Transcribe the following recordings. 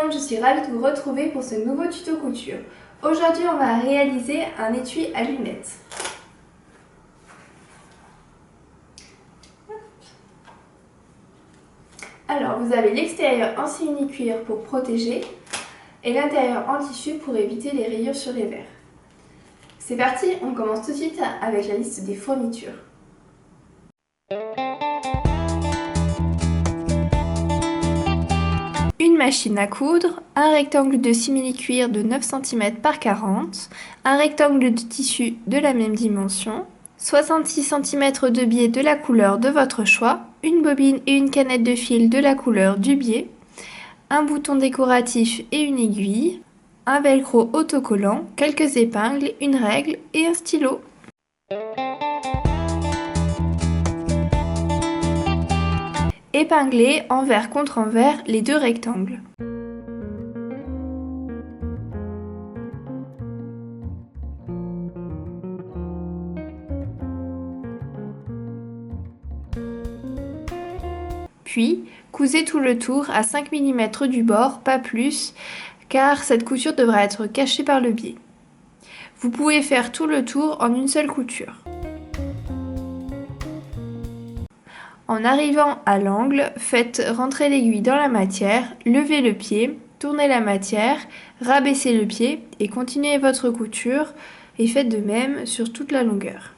monde, je suis ravie de vous retrouver pour ce nouveau tuto couture. Aujourd'hui, on va réaliser un étui à lunettes. Alors, vous avez l'extérieur en simili-cuir pour protéger et l'intérieur en tissu pour éviter les rayures sur les verres. C'est parti, on commence tout de suite avec la liste des fournitures. Une machine à coudre, un rectangle de simili-cuir de 9 cm par 40, un rectangle de tissu de la même dimension, 66 cm de biais de la couleur de votre choix, une bobine et une canette de fil de la couleur du biais, un bouton décoratif et une aiguille, un velcro autocollant, quelques épingles, une règle et un stylo. Épingler envers contre envers les deux rectangles. Puis, cousez tout le tour à 5 mm du bord, pas plus, car cette couture devra être cachée par le biais. Vous pouvez faire tout le tour en une seule couture. En arrivant à l'angle, faites rentrer l'aiguille dans la matière, levez le pied, tournez la matière, rabaissez le pied et continuez votre couture et faites de même sur toute la longueur.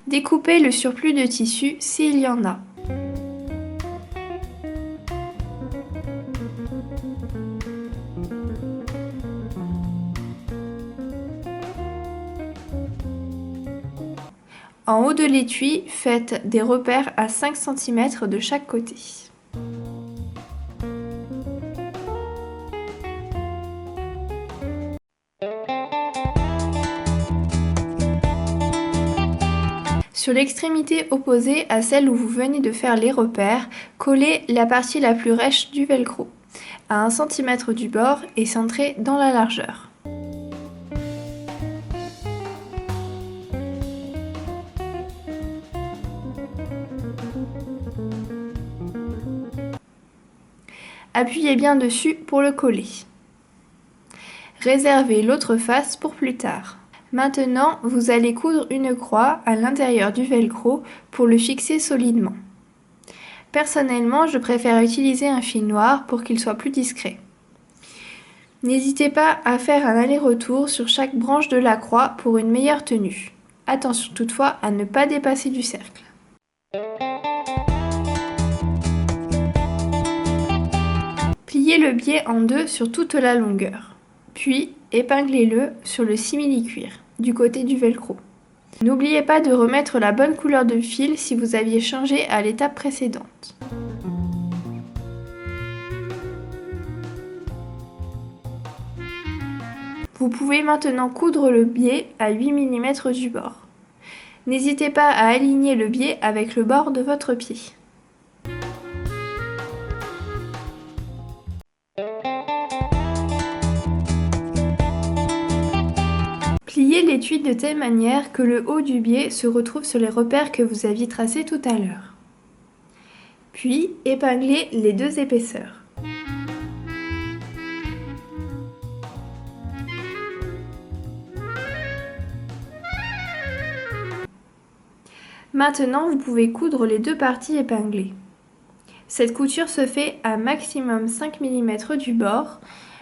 Découpez le surplus de tissu s'il y en a. En haut de l'étui, faites des repères à 5 cm de chaque côté. Sur l'extrémité opposée à celle où vous venez de faire les repères, collez la partie la plus rêche du velcro, à 1 cm du bord et centré dans la largeur. Appuyez bien dessus pour le coller. Réservez l'autre face pour plus tard. Maintenant, vous allez coudre une croix à l'intérieur du velcro pour le fixer solidement. Personnellement, je préfère utiliser un fil noir pour qu'il soit plus discret. N'hésitez pas à faire un aller-retour sur chaque branche de la croix pour une meilleure tenue. Attention toutefois à ne pas dépasser du cercle. Pliez le biais en deux sur toute la longueur, puis épinglez-le sur le simili-cuir, du côté du velcro. N'oubliez pas de remettre la bonne couleur de fil si vous aviez changé à l'étape précédente. Vous pouvez maintenant coudre le biais à 8 mm du bord. N'hésitez pas à aligner le biais avec le bord de votre pied. Pliez l'étui de telle manière que le haut du biais se retrouve sur les repères que vous aviez tracés tout à l'heure. Puis, épinglez les deux épaisseurs. Maintenant, vous pouvez coudre les deux parties épinglées. Cette couture se fait à maximum 5 mm du bord.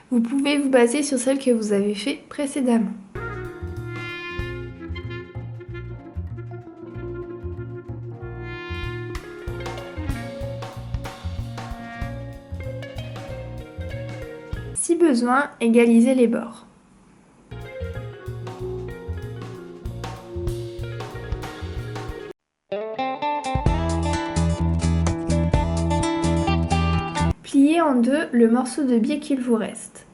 Vous pouvez vous baser sur celle que vous avez fait précédemment. Si besoin, égalisez les bords. Pliez en deux le morceau de biais qu'il vous reste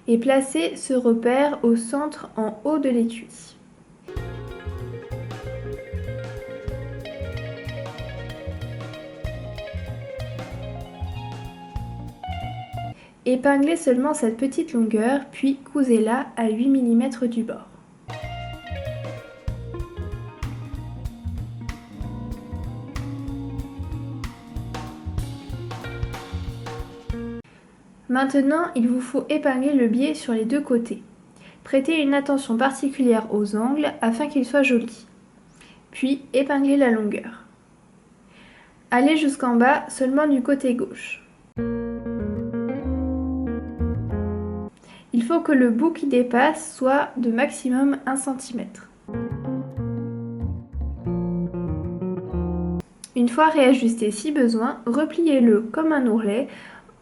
et placez ce repère au centre en haut de l'étui. Épinglez seulement cette petite longueur, puis cousez-la à 8 mm du bord. Maintenant, il vous faut épingler le biais sur les deux côtés. Prêtez une attention particulière aux angles afin qu'ils soient jolis. Puis épinglez la longueur. Allez jusqu'en bas seulement du côté gauche. Il faut que le bout qui dépasse soit de maximum 1 cm. Une fois réajusté si besoin, repliez-le comme un ourlet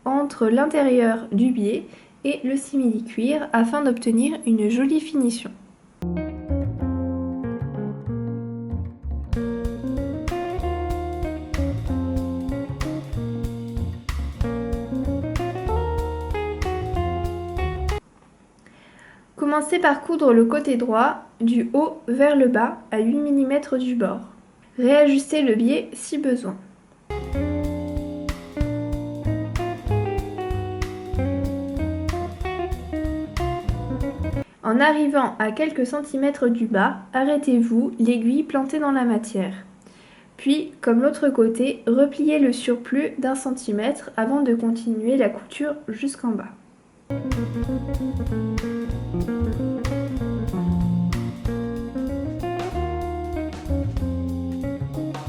entre l'intérieur du biais et le simili-cuir afin d'obtenir une jolie finition. Commencez par coudre le côté droit du haut vers le bas à 8 mm du bord. Réajustez le biais si besoin. En arrivant à quelques centimètres du bas, arrêtez-vous, l'aiguille plantée dans la matière. Puis, comme l'autre côté, repliez le surplus d'1 cm avant de continuer la couture jusqu'en bas.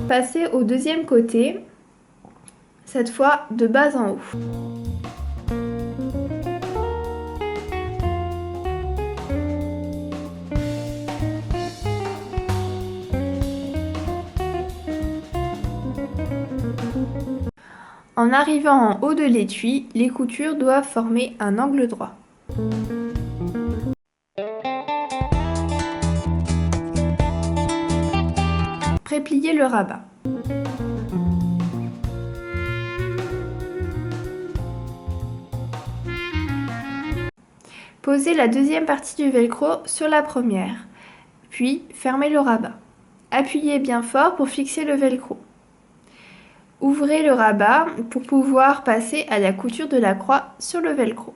Passez au deuxième côté, cette fois de bas en haut. En arrivant en haut de l'étui, les coutures doivent former un angle droit. Prépliez le rabat. Posez la deuxième partie du velcro sur la première, puis fermez le rabat. Appuyez bien fort pour fixer le velcro. Ouvrez le rabat pour pouvoir passer à la couture de la croix sur le velcro.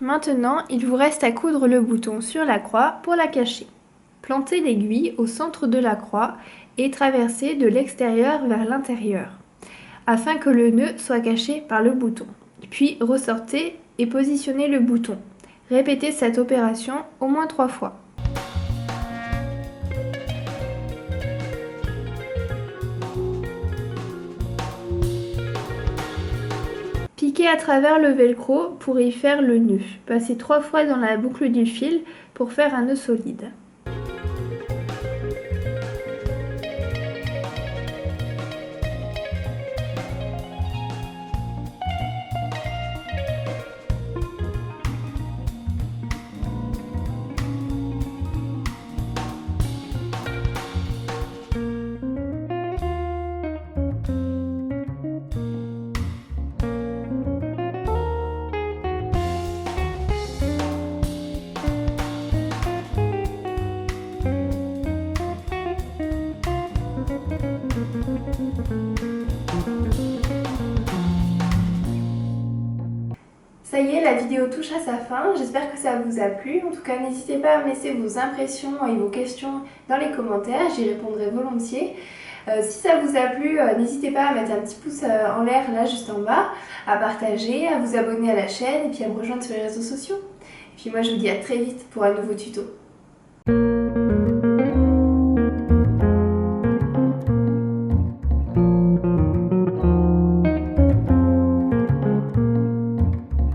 Maintenant, il vous reste à coudre le bouton sur la croix pour la cacher. Plantez l'aiguille au centre de la croix et traversez de l'extérieur vers l'intérieur, afin que le nœud soit caché par le bouton. Puis ressortez et positionnez le bouton. Répétez cette opération au moins 3 fois. Piquez à travers le velcro pour y faire le nœud. Passez 3 fois dans la boucle du fil pour faire un nœud solide. Ça y est, la vidéo touche à sa fin, j'espère que ça vous a plu. En tout cas, n'hésitez pas à me laisser vos impressions et vos questions dans les commentaires, j'y répondrai volontiers. Si ça vous a plu, n'hésitez pas à mettre un petit pouce en l'air là juste en bas, à partager, à vous abonner à la chaîne et puis à me rejoindre sur les réseaux sociaux. Et puis moi je vous dis à très vite pour un nouveau tuto.